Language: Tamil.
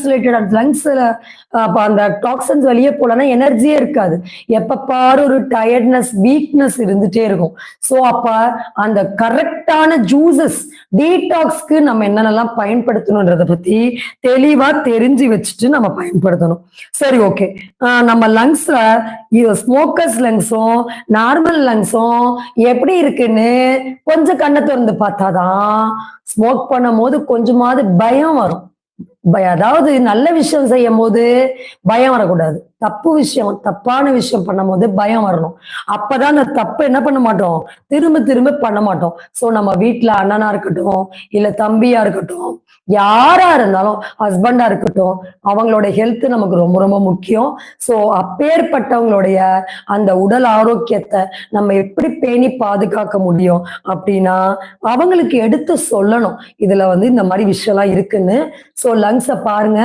ரிலேட்டட் லங்ஸ்ல அந்த டாக்ஸன்ஸ் வெளியே போலன்னா எனர்ஜியே இருக்காது. எப்ப பாரு ஒரு டயர்ட்னஸ், வீக்னஸ் இருந்துட்டே இருக்கும். சோ அப்ப அந்த கரெக்டான ஜூசஸ் டீடாக்ஸ்க்கு நம்ம என்னென்னலாம் பயன்படுத்தணும்ன்றத பத்தி தெளிவா தெரிஞ்சு வச்சுட்டு நம்ம பயன்படுத்தணும். சரி, ஓகே. நம்ம லங்ஸ்ல ஸ்மோக்கர்ஸ் லங்ஸும் நார்மல் லங்ஸும் எப்படி இருக்குன்னு கொஞ்சம் கண்ணை திறந்து பார்த்தாதான் ஸ்மோக் பண்ணும் போது கொஞ்சமாவது பயம் வரும். அதாவது நல்ல விஷயம் செய்யும் போது பயம் வரக்கூடாது. தப்பான விஷயம் பண்ணும் போது பயம் வரணும். அப்பதான் அந்த தப்பு என்ன பண்ண மாட்டோம், திரும்ப திரும்ப பண்ண மாட்டோம். சோ நம்ம வீட்டுல அண்ணனா இருக்கட்டும், இல்ல தம்பியா இருக்கட்டும், யாரா இருந்தாலும், ஹஸ்பண்டா இருக்கட்டும், அவங்களோட ஹெல்த் நமக்கு ரொம்ப ரொம்ப முக்கியம். சோ அப்பேற்பட்டவங்களுடைய அந்த உடல் ஆரோக்கியத்தை நம்ம எப்படி பேணி பாதுகாக்க முடியும் அப்படின்னா, அவங்களுக்கு எடுத்து சொல்லணும். இதுல இந்த மாதிரி விஷயம்லாம் இருக்குன்னு. சோ லங்ஸ பாருங்க.